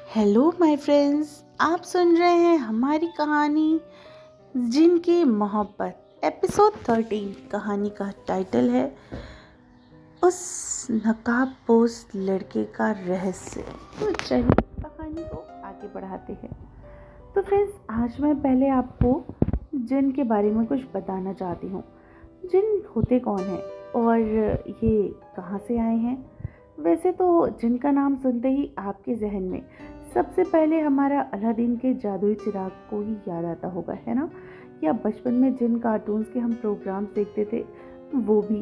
Hello my friends, आप सुन रहे हैं हमारी कहानी जिन की मोहब्बत एपिसोड 13। कहानी का टाइटल है उस नकाबपोश लड़के का रहस्य। तो चलिए कहानी को आगे बढ़ाते हैं। तो फ्रेंड्स, आज मैं पहले आपको जिन के बारे में कुछ बताना चाहती हूँ। जिन होते कौन हैं और ये कहाँ से आए हैं। वैसे तो जिन का नाम सुनते ही आपके जहन में सबसे पहले हमारा अलादीन के जादुई चिराग को ही याद आता होगा, है ना। या बचपन में जिन कार्टून्स के हम प्रोग्राम्स देखते थे, वो भी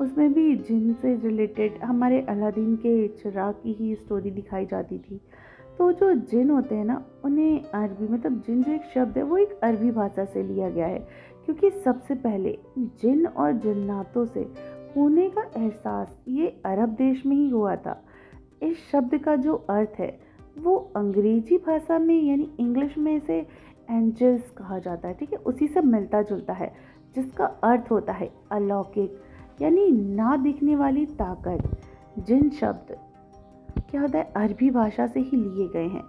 उसमें भी जिन से रिलेटेड हमारे अलादीन के चिराग की ही स्टोरी दिखाई जाती थी। तो जो जिन होते हैं ना, उन्हें अरबी मतलब जिन जो एक शब्द है वो एक अरबी भाषा से लिया गया है, क्योंकि सबसे पहले जिन और जन्नातों से होने का एहसास ये अरब देश में ही हुआ था। इस शब्द का जो अर्थ है वो अंग्रेजी भाषा में यानी इंग्लिश में इसे एंजल्स कहा जाता है, ठीक है। उसी से मिलता जुलता है, जिसका अर्थ होता है अलौकिक यानी ना दिखने वाली ताकत। जिन शब्द क्या होता है अरबी भाषा से ही लिए गए हैं,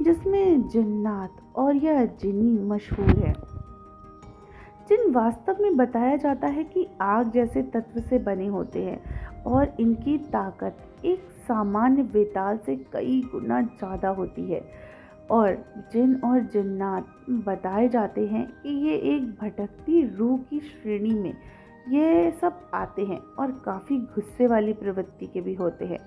जिसमें जिन्नात और यह जिनी मशहूर है। जिन वास्तव में बताया जाता है कि आग जैसे तत्व से बने होते हैं और इनकी ताकत एक सामान्य वेताल से कई गुना ज़्यादा होती है। और जिन और जिन्नात बताए जाते हैं कि ये एक भटकती रूह की श्रेणी में ये सब आते हैं और काफ़ी गुस्से वाली प्रवृत्ति के भी होते हैं।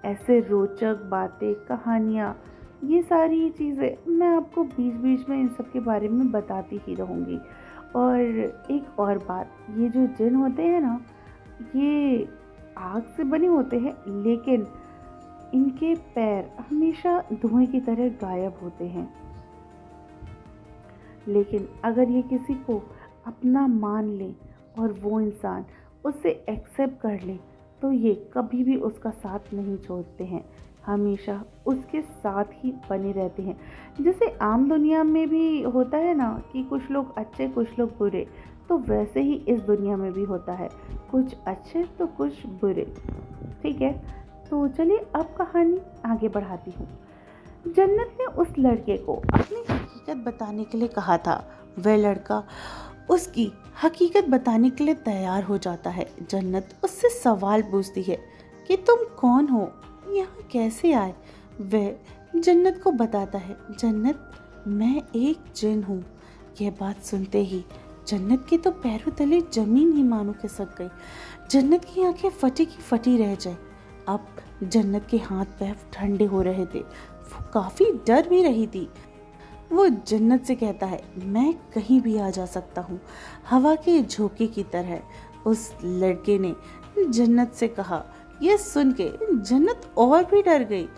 ऐसे रोचक बातें, कहानियाँ, ये सारी चीज़ें मैं आपको बीच बीच में इन सब के बारे में बताती ही रहूँगी। और एक और बात, ये जो जिन होते हैं ना, ये आग से बने होते हैं, लेकिन इनके पैर हमेशा धुएं की तरह गायब होते हैं। लेकिन अगर ये किसी को अपना मान ले और वो इंसान उससे एक्सेप्ट कर ले, तो ये कभी भी उसका साथ नहीं छोड़ते हैं, हमेशा उसके साथ ही बने रहते हैं। जैसे आम दुनिया में भी होता है ना कि कुछ लोग अच्छे कुछ लोग बुरे, तो वैसे ही इस दुनिया में भी होता है, कुछ अच्छे तो कुछ बुरे, ठीक है। तो चलिए अब कहानी आगे बढ़ाती हूँ। जन्नत ने उस लड़के को अपनी हकीकत बताने के लिए कहा था। वह लड़का उसकी हकीकत बताने के लिए तैयार हो जाता है। जन्नत उससे सवाल पूछती है कि तुम कौन हो, यहाँ कैसे आए। वह जन्नत को बताता है, जन्नत मैं एक जिन हूँ। यह बात सुनते ही जन्नत के तो पैरों तले जमीन ही मानो खिसक गई। जन्नत की आंखें फटी की फटी रह जाए। अब जन्नत के हाथ पैर ठंडे हो रहे थे, वो काफी डर भी रही थी। वो जन्नत से कहता है, मैं कहीं भी आ जा सकता हूँ, हवा के झोंके की तरह। उस लड़के ने जन्नत से कहा। यह सुन के जन्नत और भी डर गई।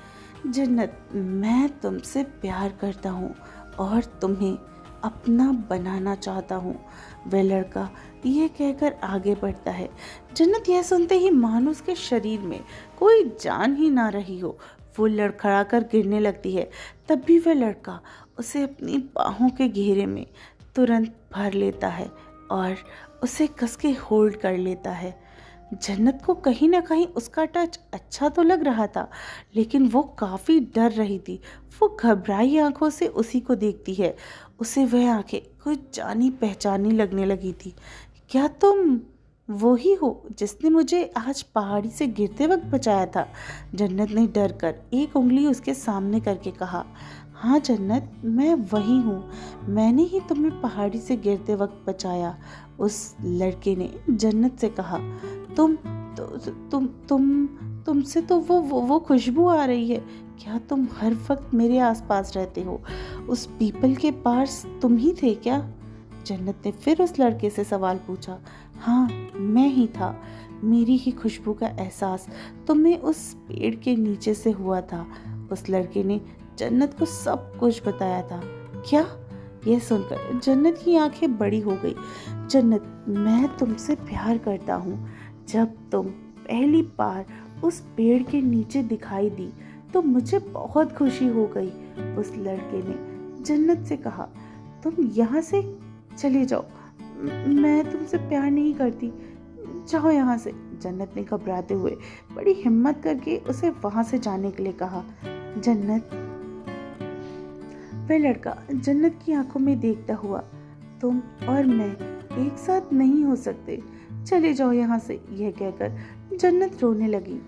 जन्नत, मैं तुमसे प्यार करता हूँ और तुम्हें अपना बनाना चाहता हूँ। वह लड़का यह कहकर आगे बढ़ता है। जन्नत यह सुनते ही मानो उसके शरीर में कोई जान ही ना रही हो, वो लड़खड़ा कर गिरने लगती है। तब भी वह लड़का उसे अपनी बाहों के घेरे में तुरंत भर लेता है और उसे कस के होल्ड कर लेता है। जन्नत को कहीं ना कहीं उसका टच अच्छा तो लग रहा था, लेकिन वो काफ़ी डर रही थी। वो घबराई आंखों से उसी को देखती है। उसे वह आंखें कुछ जानी पहचानी लगने लगी थी। क्या तुम वो ही हो जिसने मुझे आज पहाड़ी से गिरते वक्त बचाया था? जन्नत ने डर कर एक उंगली उसके सामने करके कहा। हाँ जन्नत, मैं वही हूँ, मैंने ही तुम्हें पहाड़ी से गिरते वक्त बचाया। उस लड़के ने जन्नत से कहा। तुम तुमसे तो वो खुशबू आ रही है। क्या तुम हर वक्त मेरे आसपास रहते हो? उस पीपल के पास तुम ही थे क्या? जन्नत ने फिर उस लड़के से सवाल पूछा। हाँ, मैं ही था। मेरी ही खुशबू का एहसास तुम्हें उस पेड़ के नीचे से हुआ था। उस लड़के ने जन्नत को सब कुछ बताया था। क्या? यह सुनकर जन्नत की आंखें बड़ी हो गई। जन्नत, मैं तुमसे प्यार करता हूँ। जब तुम पहली बार उस पेड़ के नीचे दिखाई दी तो मुझे बहुत खुशी हो गई। उस लड़के ने जन्नत से कहा। तुम यहाँ से चले जाओ, मैं तुमसे प्यार नहीं करती, जाओ यहाँ से। जन्नत ने घबराते हुए बड़ी हिम्मत करके उसे वहाँ से जाने के लिए कहा। जन्नत, वह लड़का जन्नत की आंखों में देखता हुआ, तुम और मैं एक साथ नहीं हो सकते, चले जाओ यहाँ से, यह कहकर जन्नत रोने लगी।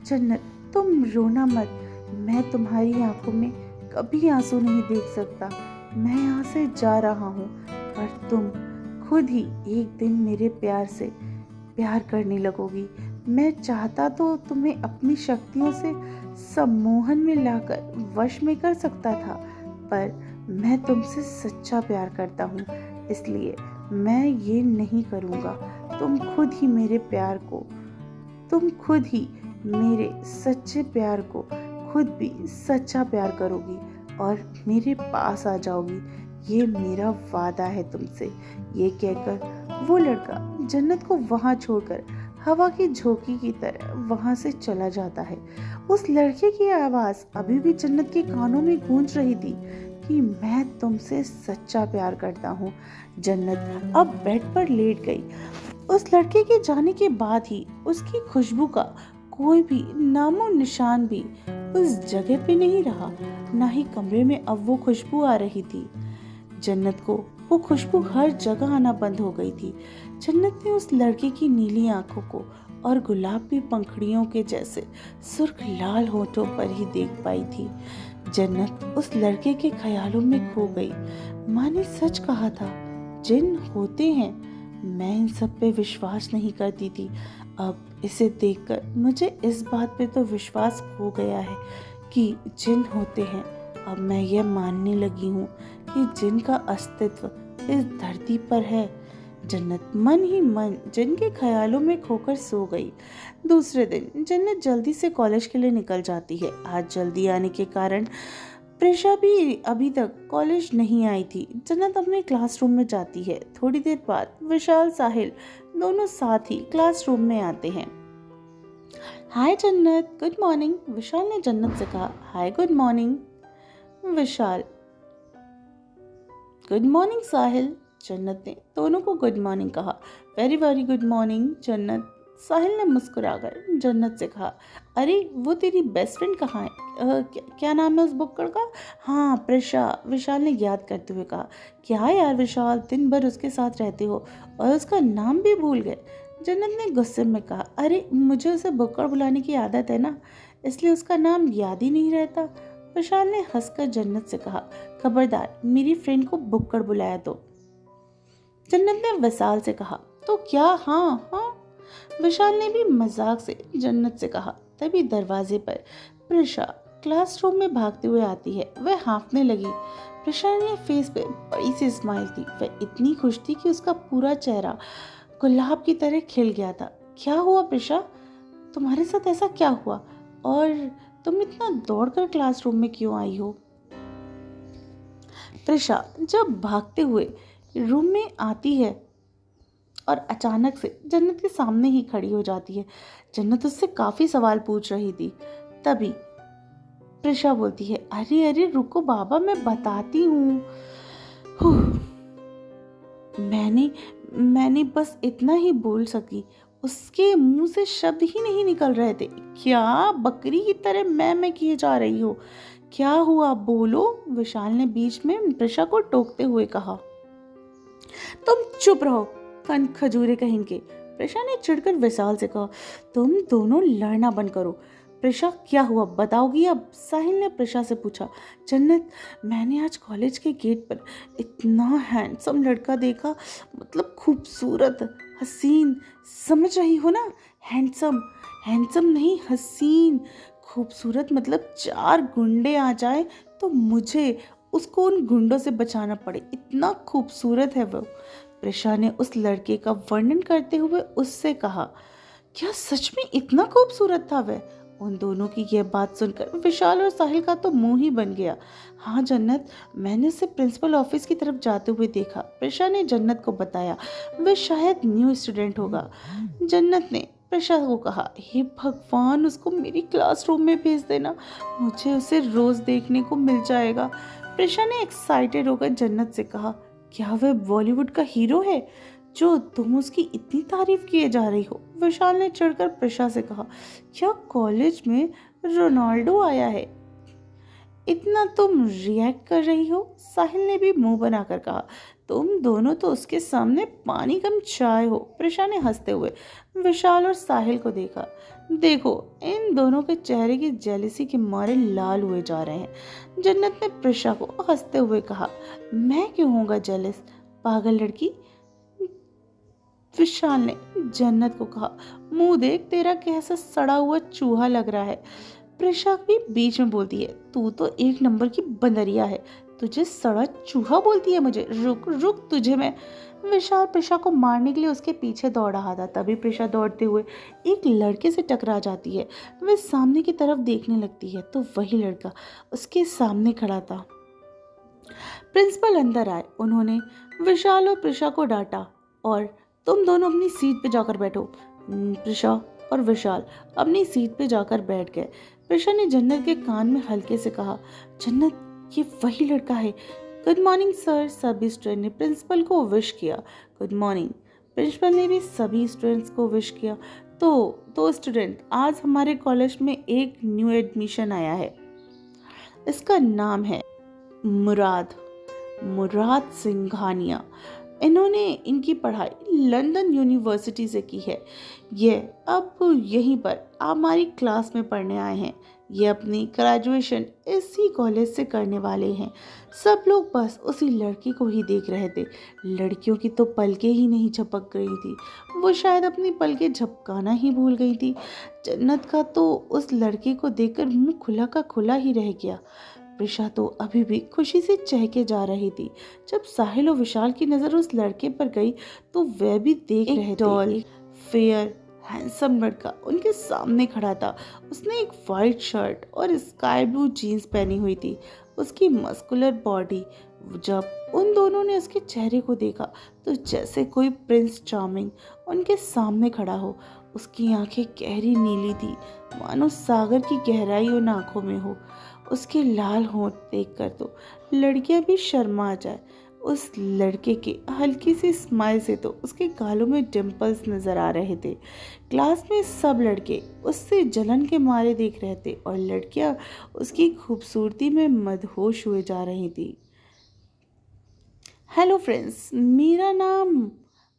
जन्नत, तुम रोना मत, मैं तुम्हारी आंखों में कभी आंसू नहीं देख सकता। मैं यहाँ से जा रहा हूँ, पर तुम खुद ही एक दिन मेरे प्यार से प्यार करने लगोगी। मैं चाहता तो तुम्हें अपनी शक्तियों से सम्मोहन में लाकर वश में कर सकता था, पर मैं तुमसे सच्चा प्यार करता हूँ, इसलिए मैं ये नहीं करूँगा। तुम खुद ही मेरे सच्चे प्यार को खुद भी सच्चा प्यार करोगी और मेरे पास आ जाओगी, ये मेरा वादा है तुमसे। ये कहकर वो लड़का जन्नत को वहां छोड़कर हवा की झोंकी की तरह वहां से चला जाता है। उस लड़के की आवाज अभी भी जन्नत के कानों में गूंज रही थी कि मैं तुमसे सच्चा प्यार करता हूँ। जन्नत अब बेड पर लेट गई। उस लड़के के जाने के बाद ही उसकी खुशबू का कोई भी नामो निशान भी उस जगह पे नहीं रहा, ना ही कमरे में अब वो खुशबू आ रही थी। जन्नत को वो खुशबू हर जगह आना बंद हो गई थी। जन्नत ने उस लड़के की नीली आंखों को और गुलाबी पंखुड़ियों के जैसे सुर्ख लाल होठों पर ही देख पाई थी। जन्नत उस लड़के के ख्यालों में खो गई। माँ ने सच कहा था, जिन होते हैं। मैं इन सब पे विश्वास नहीं करती थी। अब इसे देखकर मुझे इस बात पे तो विश्वास हो गया है कि जिन होते हैं। अब मैं यह मानने लगी हूँ कि जिन का अस्तित्व इस धरती पर है। जन्नत मन ही मन जिन के ख्यालों में खोकर सो गई। दूसरे दिन जन्नत जल्दी से कॉलेज के लिए निकल जाती है। आज जल्दी आने के कारण प्रेशा भी अभी तक कॉलेज नहीं आई थी। जन्नत अपने क्लासरूम में जाती है। थोड़ी देर बाद विशाल, साहिल दोनों साथ ही क्लासरूम में आते हैं। हाय जन्नत, गुड मॉर्निंग, विशाल ने जन्नत से कहा। हाय, गुड मॉर्निंग विशाल। गुड मॉर्निंग साहिल, जन्नत ने दोनों को गुड मॉर्निंग कहा। वेरी वेरी गुड मॉर्निंग जन्नत, साहिल ने मुस्कुराकर जन्नत से कहा। अरे वो तेरी बेस्ट फ्रेंड कहाँ है? क्या नाम है उस बुक्कड़ का? हाँ, प्रेशा, विशाल ने याद करते हुए कहा। क्या यार विशाल, दिन भर उसके साथ रहते हो और उसका नाम भी भूल गए? जन्नत ने गुस्से में कहा। अरे मुझे उसे बुक्कड़ बुलाने की आदत है ना, इसलिए उसका नाम याद ही नहीं रहता। विशाल ने हंसकर जन्नत से कहा, खबरदार मेरी फ्रेंड को बुक्कड़ बुलाया तो। जन्नत ने विशाल से कहा, तो क्या? हाँ हाँ, विशाल ने भी मजाक से जन्नत से कहा। तभी दरवाजे पर प्रेशा क्लासरूम में भागते हुए आती है। वह हाँफने लगी। प्रेशा ने फेस पे बड़ी सी स्माइल थी। वह इतनी खुश थी कि उसका पूरा चेहरा गुलाब की तरह खिल गया था। क्या हुआ प्रेशा, तुम्हारे साथ ऐसा क्या हुआ और तुम इतना दौड़कर क्लासरूम में क्यों आई हो? प्रेशा जब भागते हुए रूम में आती है और अचानक से जन्नत के सामने ही खड़ी हो जाती है। जन्नत उससे काफी सवाल पूछ रही थी। तभी प्रेशा बोलती है, अरे अरे रुको बाबा, मैं बताती हूँ। मैंने बस इतना ही बोल सकी। उसके मुंह से शब्द ही नहीं निकल रहे थे। क्या बकरी की तरह मैं किए जा रही हो? क्या हुआ बोलो, विशाल ने बीच में प्रेशा को टोकते हुए कहा। तुम चुप रहो कन खजूरे कहीं के, प्रेशा ने चिढ़कर विशाल से कहा। तुम दोनों लड़ना बंद करो। प्रेशा क्या हुआ बताओगी अब? साहिल ने प्रेशा से पूछा। जन्नत, मैंने आज कॉलेज के गेट पर इतना हैंडसम लड़का देखा, मतलब खूबसूरत, हसीन, समझ रही हो ना? हैंडसम नहीं, हसीन, खूबसूरत, मतलब 4 गुंडे आ जाए तो मुझे उसको उन गुंडों से बचाना पड़े, इतना खूबसूरत है वो। प्रेशा ने उस लड़के का वर्णन करते हुए उससे कहा। क्या सच में इतना खूबसूरत था वह? उन दोनों की यह बात सुनकर विशाल और साहिल का तो मुंह ही बन गया। हाँ जन्नत, मैंने उसे प्रिंसिपल ऑफिस की तरफ जाते हुए देखा, प्रेशा ने जन्नत को बताया। वह शायद न्यू स्टूडेंट होगा। जन्नत ने प्रेशा को कहा, हे भगवान, उसको मेरी क्लासरूम में भेज देना, मुझे उसे रोज देखने को मिल जाएगा। प्रेशा ने एक्साइटेड होकर जन्नत से कहा, क्या वह बॉलीवुड का हीरो है जो तुम उसकी इतनी तारीफ किए जा रही हो? विशाल ने चिढ़कर प्रेशा से कहा। क्या कॉलेज में रोनाल्डो आया है? इतना तुम रिएक्ट कर रही हो? साहिल ने भी मुंह बनाकर कहा। तुम दोनों तो उसके सामने पानी कम चाय हो। प्रिशा ने हंसते हुए विशाल और साहिल को देखा। देखो, इन दोनों के चेहरे की जेलिसी के मारे लाल हुए जा रहे हैं। जन्नत ने प्रिशा को हंसते हुए कहा, मैं क्यों होऊंगा जेलिस, पागल लड़की। विशाल ने जन्नत को कहा, मुंह देख, तेरा कैसा सड़ा हुआ चूहा लग रहा है। प्रिशा भी बीच में बोलती है, तू तो एक नंबर की बंदरिया है, तुझे सड़ा चूहा बोलती है मुझे, रुक रुक तुझे मैं। विशाल प्रिशा को मारने के लिए उसके पीछे दौड़ रहा था। तभी प्रिशा दौड़ते हुए एक लड़के से टकरा जाती है। वह सामने की तरफ देखने लगती है तो वही लड़का उसके सामने खड़ा था। प्रिंसिपल अंदर आए। उन्होंने विशाल और प्रिशा को डांटा और तुम दोनों अपनी सीट पे जाकर बैठो। प्रिशा और विशाल अपनी सीट पे जाकर बैठ गए। प्रिशा ने जन्नत के कान में हल्के से कहा, जन्नत, ये वही लड़का है। Good morning sir. सभी स्टूडेंट ने प्रिंसिपल को विश किया। Good morning. प्रिंसिपल ने भी सभी स्टूडेंट्स को विश किया। तो स्टूडेंट, आज हमारे कॉलेज में एक न्यू एडमिशन आया है। इसका नाम है मुराद सिंघानिया। इन्होंने इनकी पढ़ाई लंदन यूनिवर्सिटी से की है। ये अब यहीं पर हमारी क्लास में पढ़ने आए हैं। ये अपनी ग्रेजुएशन इसी कॉलेज से करने वाले हैं। सब लोग बस उसी लड़की को ही देख रहे थे। लड़कियों की तो पलकें ही नहीं झपक गई थी। वो शायद अपनी पलकें झपकाना ही भूल गई थी। जन्नत का तो उस लड़के को देखकर मुंह खुला का खुला ही रह गया। प्रिशा तो अभी भी खुशी से चहके जा रही थी। जब साहिल और विशाल की नजर उस लड़के पर गई तो वह भी देख रहे थे। टॉल, फेयर, हैंडसम लड़का उनके सामने खड़ा था। उसने एक वाइट शर्ट और स्काई ब्लू जीन्स पहनी हुई थी। उसकी मस्कुलर बॉडी, जब उन दोनों ने उसके चेहरे को देखा तो जैसे कोई प्रिंस चार्मिंग उनके सामने खड़ा हो। उसकी आंखें गहरी नीली थी, मानो सागर की गहराई उन आंखों में हो। उसके लाल होंठ देखकर तो लड़कियां भी शर्मा जाए। उस लड़के के हल्की सी स्माइल से तो उसके गालों में डिंपल्स नजर आ रहे थे। क्लास में सब लड़के उससे जलन के मारे देख रहे थे और लड़कियां उसकी खूबसूरती में मदहोश हुए जा रही थी। हेलो फ्रेंड्स, मेरा नाम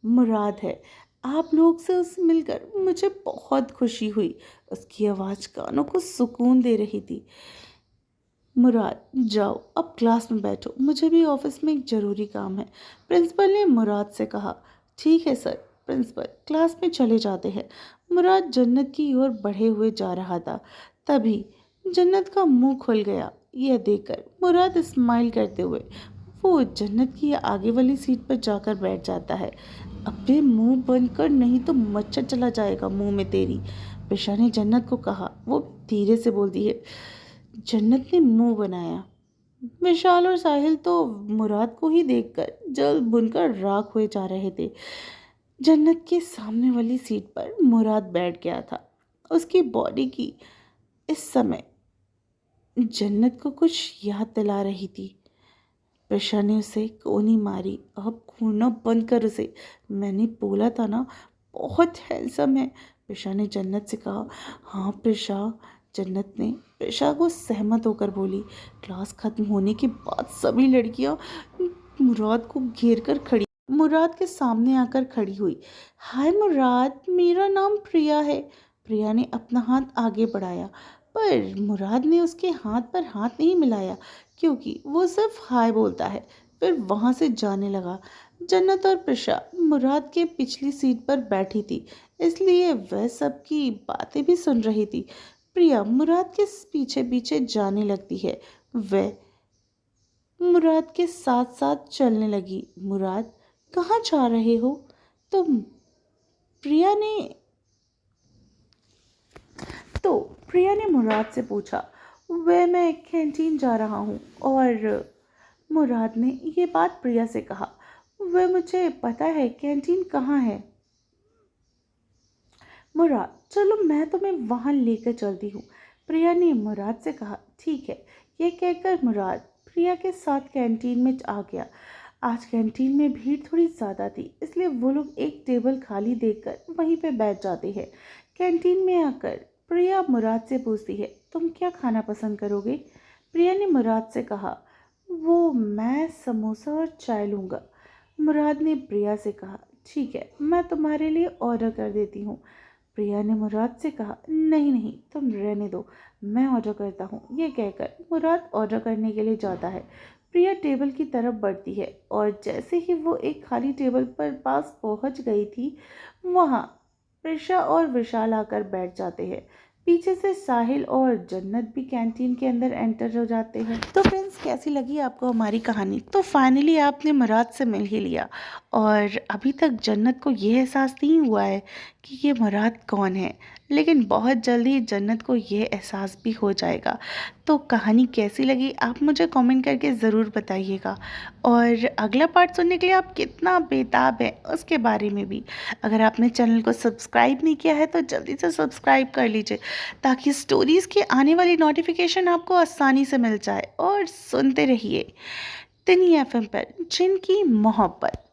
मुराद है। आप लोग से उससे मिलकर मुझे बहुत खुशी हुई। उसकी आवाज़ कानों को सुकून दे रही थी। मुराद, जाओ अब क्लास में बैठो, मुझे भी ऑफिस में एक ज़रूरी काम है। प्रिंसिपल ने मुराद से कहा। ठीक है सर। प्रिंसिपल क्लास में चले जाते हैं। मुराद जन्नत की ओर बढ़े हुए जा रहा था। तभी जन्नत का मुंह खुल गया। यह देखकर मुराद स्माइल करते हुए वो जन्नत की आगे वाली सीट पर जाकर बैठ जाता है। अपने मुंह बंद कर, नहीं तो मच्छर चला जाएगा मुंह में तेरी, प्रिशा ने जन्नत को कहा। वो धीरे से बोलती है। जन्नत ने मुंह बनाया। विशाल और साहिल तो मुराद को ही देखकर जल भुनकर राख हुए जा रहे थे। जन्नत के सामने वाली सीट पर मुराद बैठ गया था। उसकी बॉडी की इस समय जन्नत को कुछ याद दिला रही थी। प्रिशा ने उसे कोनी मारी। अब घूरना बंद कर उसे, मैंने बोला था ना, बहुत हैंडसम है, प्रिशा ने जन्नत से कहा। हाँ प्रिशा, जन्नत ने प्रिशा को सहमत होकर बोली। क्लास खत्म होने के बाद सभी लड़कियां मुराद को घेर कर खड़ी, मुराद के सामने आकर खड़ी हुई। हाय मुराद, मेरा नाम प्रिया है। प्रिया ने अपना हाथ आगे बढ़ाया पर मुराद ने उसके हाथ पर हाथ नहीं मिलाया, क्योंकि वो सिर्फ हाय बोलता है। फिर वहाँ से जाने लगा। जन्नत और प्रिशा मुराद के पिछली सीट पर बैठी थी, इसलिए वह सबकी बातें भी सुन रही थी। प्रिया मुराद के पीछे पीछे जाने लगती है। वह मुराद के साथ साथ चलने लगी। मुराद, कहाँ जा रहे हो तुम? प्रिया ने मुराद से पूछा। मैं कैंटीन जा रहा हूँ। और मुराद ने ये बात प्रिया से कहा। मुझे पता है कैंटीन कहाँ है। मुराद, चलो मैं तुम्हें वहाँ लेकर चलती हूँ, प्रिया ने मुराद से कहा। ठीक है। यह कहकर मुराद प्रिया के साथ कैंटीन में आ गया। आज कैंटीन में भीड़ थोड़ी ज़्यादा थी, इसलिए वो लोग एक टेबल खाली देखकर वहीं पे बैठ जाते हैं। कैंटीन में आकर प्रिया मुराद से पूछती है, तुम क्या खाना पसंद करोगे? प्रिया ने मुराद से कहा। वो मैं समोसा और चाय लूँगा। मुराद ने प्रिया से कहा, ठीक है, मैं तुम्हारे लिए ऑर्डर कर देती हूँ। प्रिया ने मुराद से कहा, नहीं नहीं, तुम रहने दो, मैं ऑर्डर करता हूँ। ये कहकर मुराद ऑर्डर करने के लिए जाता है। प्रिया टेबल की तरफ बढ़ती है और जैसे ही वो एक खाली टेबल पर पास पहुँच गई थी, वहाँ प्रिशा और विशाल आकर बैठ जाते हैं। पीछे से साहिल और जन्नत भी कैंटीन के अंदर एंटर हो जाते हैं। तो फ्रेंड्स, कैसी लगी आपको हमारी कहानी? तो फाइनली आपने मुराद से मिल ही लिया और अभी तक जन्नत को ये एहसास नहीं हुआ है कि ये मुराद कौन है, लेकिन बहुत जल्दी जन्नत को ये एहसास भी हो जाएगा। तो कहानी कैसी लगी आप मुझे कमेंट करके ज़रूर बताइएगा और अगला पार्ट सुनने के लिए आप कितना बेताब हैं उसके बारे में भी। अगर आपने चैनल को सब्सक्राइब नहीं किया है तो जल्दी से सब्सक्राइब कर लीजिए ताकि स्टोरीज़ की आने वाली नोटिफिकेशन आपको आसानी से मिल जाए। और सुनते रहिए तिनी एफएम पर जिनकी मोहब्बत।